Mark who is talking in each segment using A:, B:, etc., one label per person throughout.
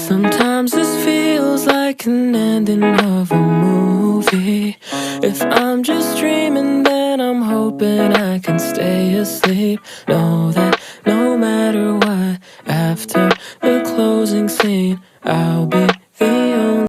A: Sometimes this feels like an ending of a movie. If I'm just dreaming, then I'm hoping I can stay asleep. Know that no matter what, after the closing scene, I'll be the only.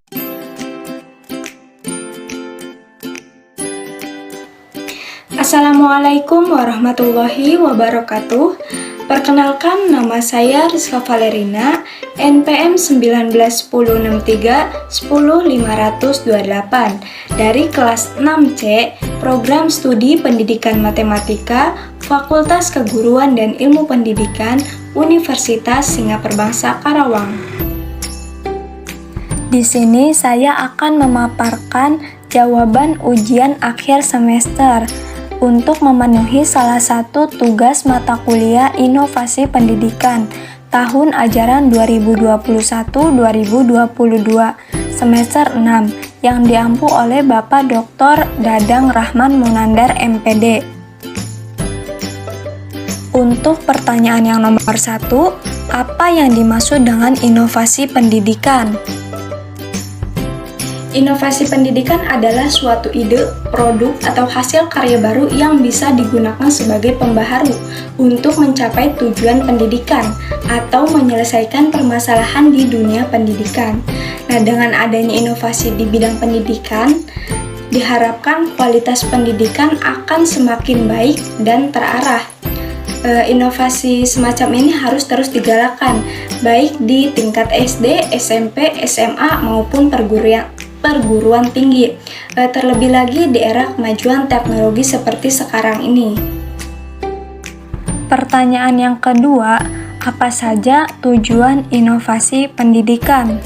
B: Assalamualaikum warahmatullahi wabarakatuh. Perkenalkan, nama saya Rizka Valerina, NPM 1963-10528 dari kelas 6C, Program Studi Pendidikan Matematika, Fakultas Keguruan dan Ilmu Pendidikan, Universitas Singaperbangsa Karawang. Di sini saya akan memaparkan jawaban ujian akhir semester untuk memenuhi salah satu tugas mata kuliah Inovasi Pendidikan tahun ajaran 2021-2022 semester 6 yang diampu oleh Bapak Dr. Dadang Rahman Munandar MPD. Untuk pertanyaan yang nomor 1, apa yang dimaksud dengan inovasi pendidikan? Inovasi pendidikan adalah suatu ide, produk, atau hasil karya baru yang bisa digunakan sebagai pembaharu untuk mencapai tujuan pendidikan atau menyelesaikan permasalahan di dunia pendidikan. Nah, dengan adanya inovasi di bidang pendidikan, diharapkan kualitas pendidikan akan semakin baik dan terarah. Inovasi semacam ini harus terus digalakkan, baik di tingkat SD, SMP, SMA, maupun perguruan tinggi, terlebih lagi di era kemajuan teknologi seperti sekarang ini. Pertanyaan yang kedua, apa saja tujuan inovasi pendidikan?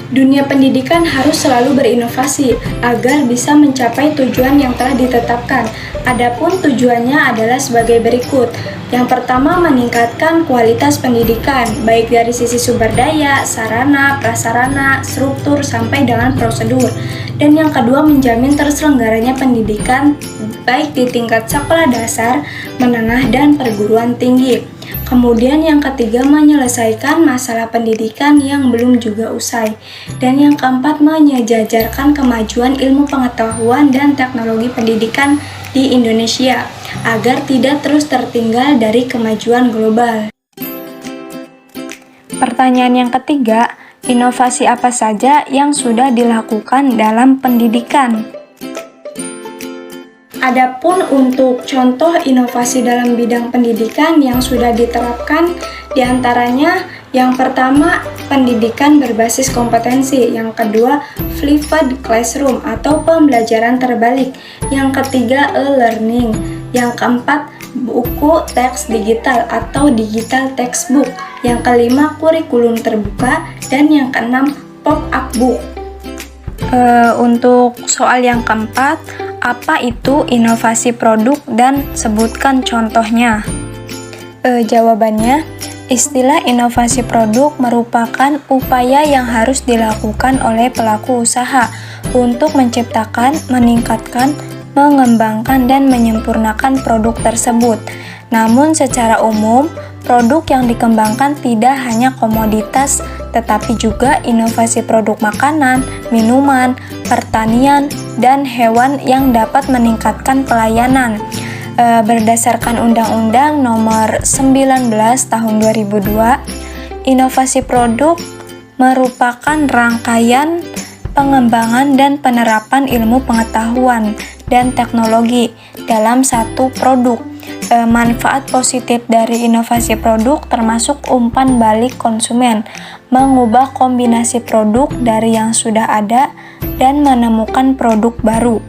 B: Dunia pendidikan harus selalu berinovasi agar bisa mencapai tujuan yang telah ditetapkan. Adapun tujuannya adalah sebagai berikut. Yang pertama, meningkatkan kualitas pendidikan, baik dari sisi sumber daya, sarana, prasarana, struktur, sampai dengan prosedur. Dan yang kedua, menjamin terselenggaranya pendidikan, baik di tingkat sekolah dasar, menengah, dan perguruan tinggi. Kemudian yang ketiga, menyelesaikan masalah pendidikan yang belum juga usai. Dan yang keempat, menyejajarkan kemajuan ilmu pengetahuan dan teknologi pendidikan di Indonesia agar tidak terus tertinggal dari kemajuan global. Pertanyaan yang ketiga, inovasi apa saja yang sudah dilakukan dalam pendidikan? Adapun untuk contoh inovasi dalam bidang pendidikan yang sudah diterapkan, diantaranya yang pertama, pendidikan berbasis kompetensi, yang kedua, flipped classroom atau pembelajaran terbalik, yang ketiga, e-learning, yang keempat, buku teks digital atau digital textbook, yang kelima, kurikulum terbuka, dan yang keenam, pop-up book. Untuk soal yang keempat, apa itu inovasi produk dan sebutkan contohnya? Jawabannya, istilah inovasi produk merupakan upaya yang harus dilakukan oleh pelaku usaha untuk menciptakan, meningkatkan, mengembangkan, dan menyempurnakan produk tersebut. Namun secara umum, produk yang dikembangkan tidak hanya komoditas, tetapi juga inovasi produk makanan, minuman, pertanian, dan hewan yang dapat meningkatkan pelayanan. Berdasarkan Undang-Undang Nomor 19 Tahun 2002, inovasi produk merupakan rangkaian pengembangan dan penerapan ilmu pengetahuan dan teknologi dalam satu produk. Manfaat positif dari inovasi produk termasuk umpan balik konsumen, mengubah kombinasi produk dari yang sudah ada, dan menemukan produk baru.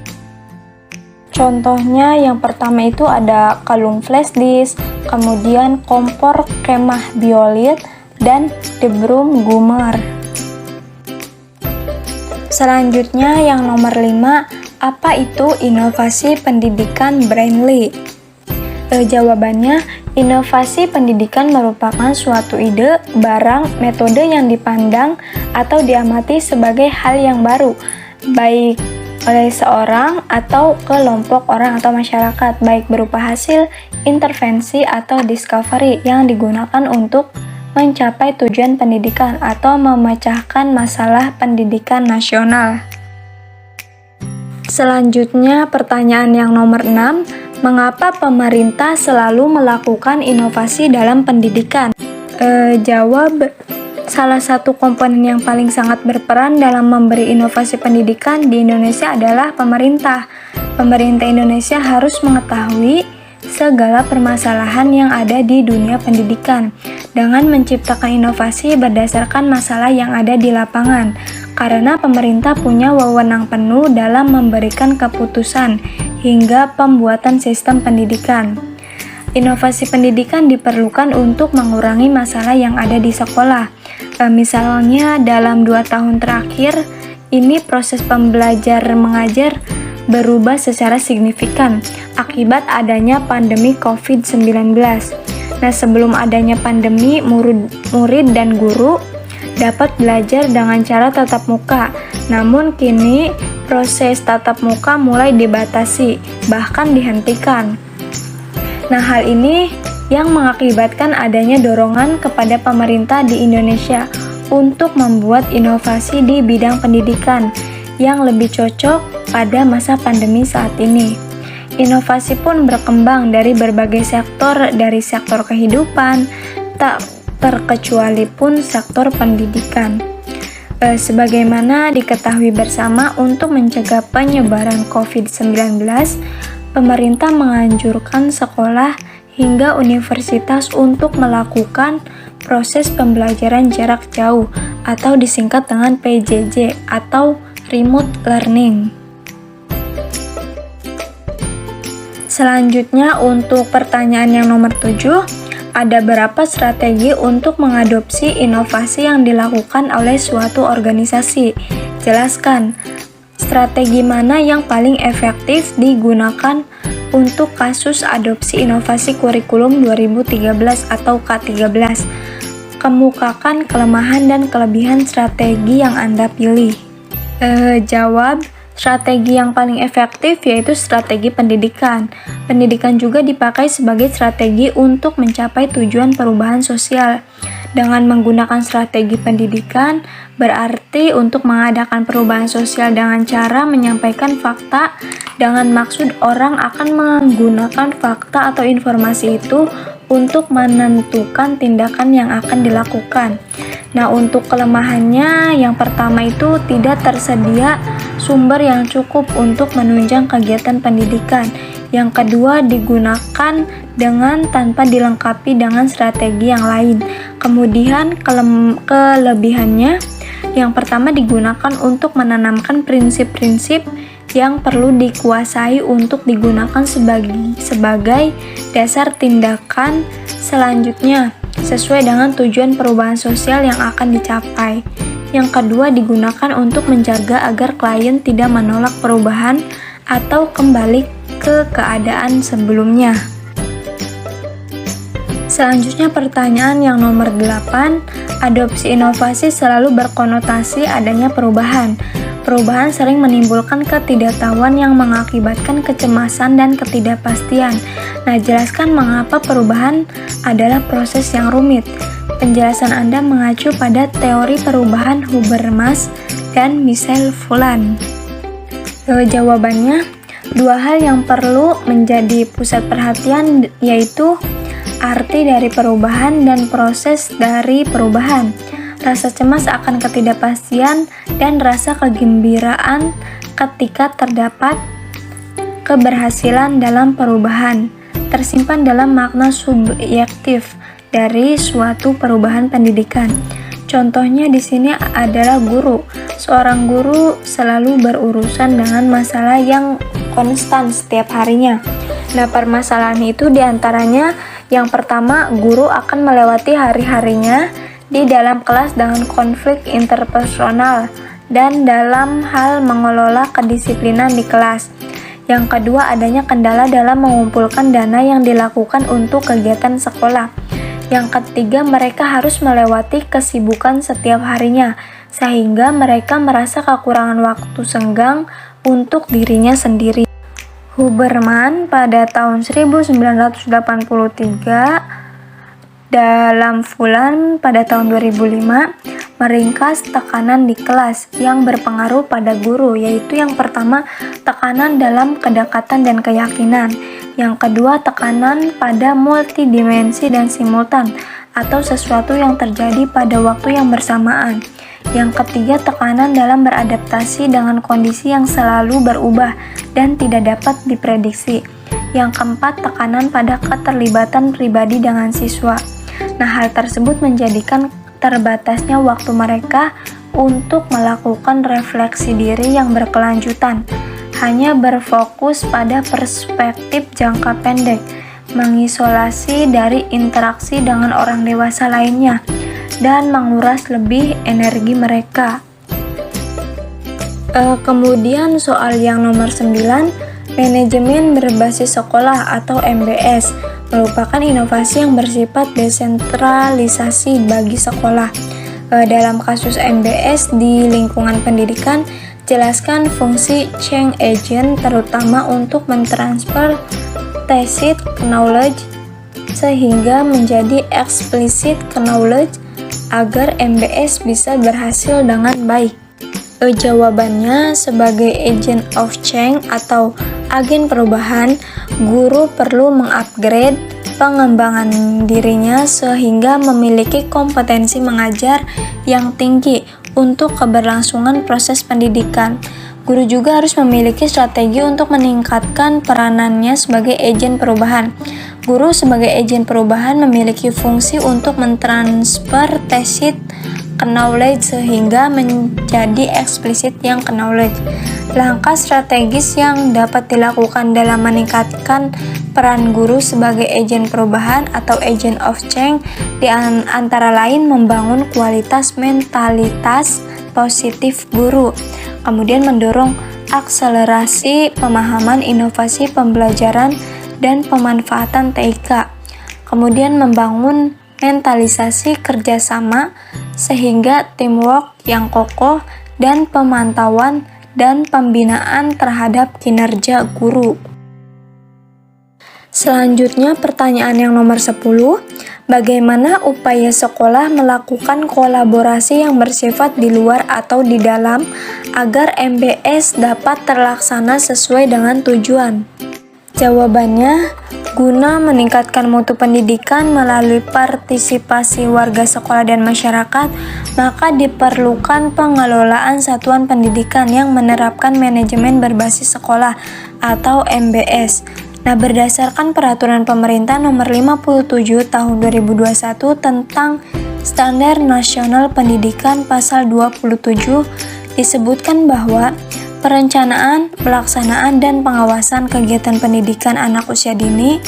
B: Contohnya yang pertama itu ada kalung flash disk, kemudian kompor kemah biolit, dan debrum gumer. Selanjutnya yang nomor 5, apa itu inovasi pendidikan Brainly? Jawabannya, inovasi pendidikan merupakan suatu ide, barang, metode yang dipandang atau diamati sebagai hal yang baru, baik oleh seorang atau kelompok orang atau masyarakat, baik berupa hasil, intervensi, atau discovery yang digunakan untuk mencapai tujuan pendidikan atau memecahkan masalah pendidikan nasional. Selanjutnya, pertanyaan yang nomor 6, mengapa pemerintah selalu melakukan inovasi dalam pendidikan? Jawab, salah satu komponen yang paling sangat berperan dalam memberi inovasi pendidikan di Indonesia adalah pemerintah. Pemerintah Indonesia harus mengetahui segala permasalahan yang ada di dunia pendidikan dengan menciptakan inovasi berdasarkan masalah yang ada di lapangan, karena pemerintah punya wewenang penuh dalam memberikan keputusan hingga pembuatan sistem pendidikan. Inovasi pendidikan diperlukan untuk mengurangi masalah yang ada di sekolah. Misalnya dalam 2 tahun terakhir ini proses pembelajar mengajar berubah secara signifikan akibat adanya pandemi COVID-19. Nah, sebelum adanya pandemi, murid dan guru dapat belajar dengan cara tatap muka. Namun kini proses tatap muka mulai dibatasi, bahkan dihentikan. Nah, hal ini yang mengakibatkan adanya dorongan kepada pemerintah di Indonesia untuk membuat inovasi di bidang pendidikan yang lebih cocok pada masa pandemi saat ini. Inovasi pun berkembang dari berbagai sektor, dari sektor kehidupan, tak terkecuali pun sektor pendidikan. Sebagaimana diketahui bersama, untuk mencegah penyebaran COVID-19, pemerintah menganjurkan sekolah hingga universitas untuk melakukan proses pembelajaran jarak jauh atau disingkat dengan PJJ atau Remote Learning. Selanjutnya, untuk pertanyaan yang nomor 7, ada berapa strategi untuk mengadopsi inovasi yang dilakukan oleh suatu organisasi? Jelaskan, strategi mana yang paling efektif digunakan untuk kasus adopsi inovasi kurikulum 2013 atau K13. Kemukakan kelemahan dan kelebihan strategi yang Anda pilih. Jawab, strategi yang paling efektif yaitu strategi pendidikan. Pendidikan juga dipakai sebagai strategi untuk mencapai tujuan perubahan sosial. Dengan menggunakan strategi pendidikan, berarti untuk mengadakan perubahan sosial dengan cara menyampaikan fakta, dengan maksud orang akan menggunakan fakta atau informasi itu untuk menentukan tindakan yang akan dilakukan. Nah, untuk kelemahannya, yang pertama itu tidak tersedia sumber yang cukup untuk menunjang kegiatan pendidikan. Yang kedua, digunakan dengan tanpa dilengkapi dengan strategi yang lain. Kemudian kelebihannya, yang pertama digunakan untuk menanamkan prinsip-prinsip yang perlu dikuasai untuk digunakan sebagai dasar tindakan selanjutnya sesuai dengan tujuan perubahan sosial yang akan dicapai. Yang kedua, digunakan untuk menjaga agar klien tidak menolak perubahan atau kembali ke keadaan sebelumnya. Selanjutnya, pertanyaan yang nomor 8, adopsi inovasi selalu berkonotasi adanya perubahan. Perubahan sering menimbulkan ketidaktahuan yang mengakibatkan kecemasan dan ketidakpastian. Nah, jelaskan mengapa perubahan adalah proses yang rumit. Penjelasan Anda mengacu pada teori perubahan Habermas dan Michel Foucault. Jawabannya, 2 hal yang perlu menjadi pusat perhatian yaitu arti dari perubahan dan proses dari perubahan. Rasa cemas akan ketidakpastian dan rasa kegembiraan ketika terdapat keberhasilan dalam perubahan tersimpan dalam makna subjektif dari suatu perubahan pendidikan. Contohnya di sini adalah guru. Seorang guru selalu berurusan dengan masalah yang konstan setiap harinya. Nah, permasalahan itu diantaranya yang pertama, guru akan melewati hari-harinya di dalam kelas dengan konflik interpersonal dan dalam hal mengelola kedisiplinan di kelas. Yang kedua, adanya kendala dalam mengumpulkan dana yang dilakukan untuk kegiatan sekolah. Yang ketiga, mereka harus melewati kesibukan setiap harinya, sehingga mereka merasa kekurangan waktu senggang untuk dirinya sendiri. Huberman pada tahun 1983 Dalam Fulan pada tahun 2005, meringkas tekanan di kelas yang berpengaruh pada guru, yaitu yang pertama, tekanan dalam kedekatan dan keyakinan. Yang kedua, tekanan pada multidimensi dan simultan, atau sesuatu yang terjadi pada waktu yang bersamaan. Yang ketiga, tekanan dalam beradaptasi dengan kondisi yang selalu berubah dan tidak dapat diprediksi. Yang keempat, tekanan pada keterlibatan pribadi dengan siswa. Nah, hal tersebut menjadikan terbatasnya waktu mereka untuk melakukan refleksi diri yang berkelanjutan, hanya berfokus pada perspektif jangka pendek, mengisolasi dari interaksi dengan orang dewasa lainnya, dan menguras lebih energi mereka. Kemudian soal yang nomor 9, manajemen berbasis sekolah atau MBS merupakan inovasi yang bersifat desentralisasi bagi sekolah. Dalam kasus MBS di lingkungan pendidikan, jelaskan fungsi change agent terutama untuk mentransfer tacit knowledge sehingga menjadi explicit knowledge agar MBS bisa berhasil dengan baik. Jawabannya, sebagai agent of change atau agen perubahan, guru perlu mengupgrade pengembangan dirinya sehingga memiliki kompetensi mengajar yang tinggi untuk keberlangsungan proses pendidikan. Guru juga harus memiliki strategi untuk meningkatkan peranannya sebagai agen perubahan. Guru sebagai agen perubahan memiliki fungsi untuk mentransfer tacit knowledge sehingga menjadi eksplisit yang knowledge. Langkah strategis yang dapat dilakukan dalam meningkatkan peran guru sebagai agen perubahan atau agent of change di antara lain membangun kualitas mentalitas positif guru, kemudian mendorong akselerasi pemahaman inovasi pembelajaran dan pemanfaatan TIK, kemudian membangun mentalisasi kerjasama sehingga teamwork yang kokoh dan pemantauan dan pembinaan terhadap kinerja guru. Selanjutnya pertanyaan yang nomor 10, bagaimana upaya sekolah melakukan kolaborasi yang bersifat di luar atau di dalam agar MBS dapat terlaksana sesuai dengan tujuan? Jawabannya, guna meningkatkan mutu pendidikan melalui partisipasi warga sekolah dan masyarakat, maka diperlukan pengelolaan satuan pendidikan yang menerapkan manajemen berbasis sekolah atau MBS. Nah, berdasarkan peraturan pemerintah nomor 57 tahun 2021 tentang Standar Nasional Pendidikan pasal 27 disebutkan bahwa perencanaan, pelaksanaan, dan pengawasan kegiatan pendidikan anak usia dini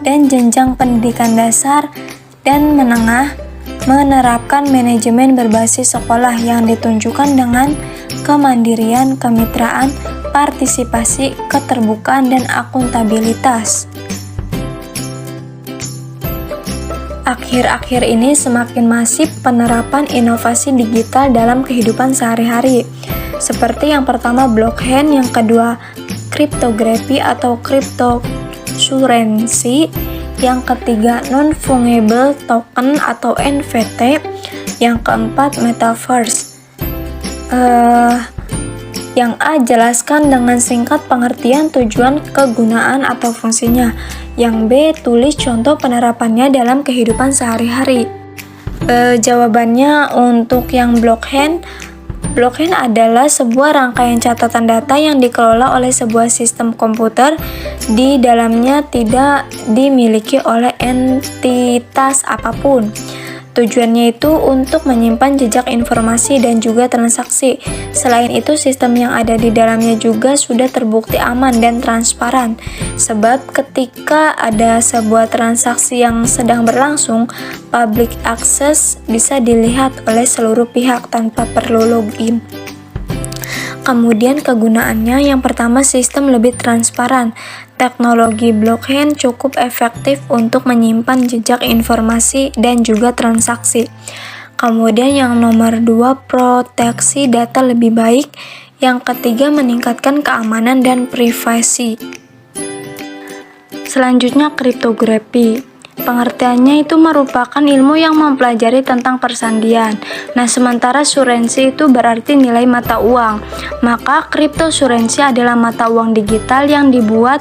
B: dan jenjang pendidikan dasar dan menengah menerapkan manajemen berbasis sekolah yang ditunjukkan dengan kemandirian, kemitraan, partisipasi, keterbukaan, dan akuntabilitas. Akhir-akhir ini semakin masif penerapan inovasi digital dalam kehidupan sehari-hari. Seperti yang pertama blockchain, yang kedua kriptografi atau cryptocurrency, yang ketiga non-fungible token atau NFT, yang keempat metaverse. Yang A, jelaskan dengan singkat pengertian, tujuan, kegunaan, atau fungsinya. Yang B, tulis contoh penerapannya dalam kehidupan sehari-hari. Jawabannya untuk yang blockchain adalah sebuah rangkaian catatan data yang dikelola oleh sebuah sistem komputer. Di dalamnya tidak dimiliki oleh entitas apapun. Tujuannya itu untuk menyimpan jejak informasi dan juga transaksi. Selain itu, sistem yang ada di dalamnya juga sudah terbukti aman dan transparan. Sebab ketika ada sebuah transaksi yang sedang berlangsung, public access bisa dilihat oleh seluruh pihak tanpa perlu login. Kemudian kegunaannya, yang pertama, sistem lebih transparan. Teknologi blockchain cukup efektif untuk menyimpan jejak informasi dan juga transaksi. Kemudian yang nomor 2, proteksi data lebih baik. Yang ketiga, meningkatkan keamanan dan privasi. Selanjutnya kriptografi. Pengertiannya itu merupakan ilmu yang mempelajari tentang persandian. Nah, sementara surensi itu berarti nilai mata uang. Maka kriptosurensi adalah mata uang digital yang dibuat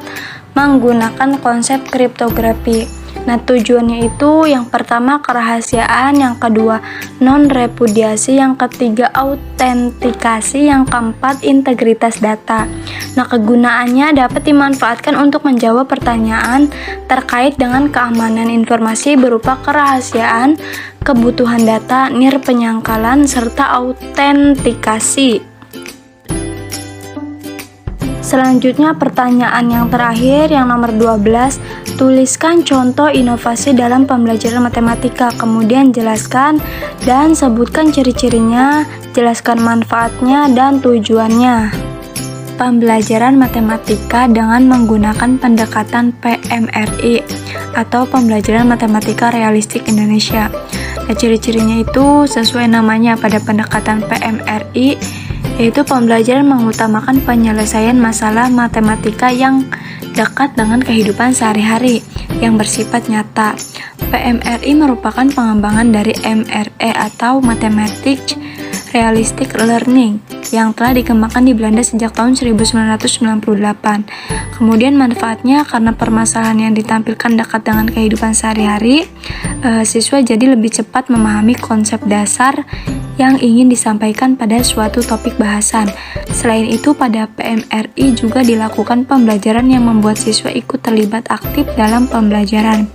B: menggunakan konsep kriptografi. Nah, tujuannya itu yang pertama kerahasiaan, yang kedua non-repudiasi, yang ketiga autentikasi, yang keempat integritas data. Nah, kegunaannya dapat dimanfaatkan untuk menjawab pertanyaan terkait dengan keamanan informasi berupa kerahasiaan, kebutuhan data, nirpenyangkalan, serta autentikasi. Selanjutnya pertanyaan yang terakhir yang nomor 12, tuliskan contoh inovasi dalam pembelajaran matematika, kemudian jelaskan dan sebutkan ciri-cirinya, jelaskan manfaatnya dan tujuannya. Pembelajaran matematika dengan menggunakan pendekatan PMRI atau pembelajaran matematika realistik Indonesia. Nah, ciri-cirinya itu sesuai namanya pada pendekatan PMRI, yaitu pembelajaran mengutamakan penyelesaian masalah matematika yang dekat dengan kehidupan sehari-hari yang bersifat nyata. PMRI merupakan pengembangan dari MRE atau Mathematics Realistic Learning yang telah dikembangkan di Belanda sejak tahun 1998. Kemudian manfaatnya karena permasalahan yang ditampilkan dekat dengan kehidupan sehari-hari, siswa jadi lebih cepat memahami konsep dasar yang ingin disampaikan pada suatu topik bahasan. Selain itu, pada PMRI juga dilakukan pembelajaran yang membuat siswa ikut terlibat aktif dalam pembelajaran.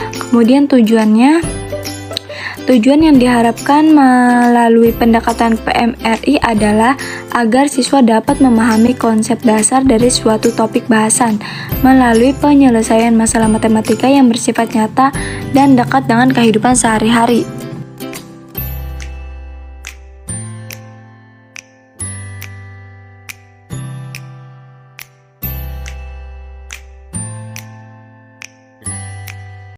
B: Kemudian tujuan yang diharapkan melalui pendekatan PMRI adalah agar siswa dapat memahami konsep dasar dari suatu topik bahasan melalui penyelesaian masalah matematika yang bersifat nyata dan dekat dengan kehidupan sehari-hari.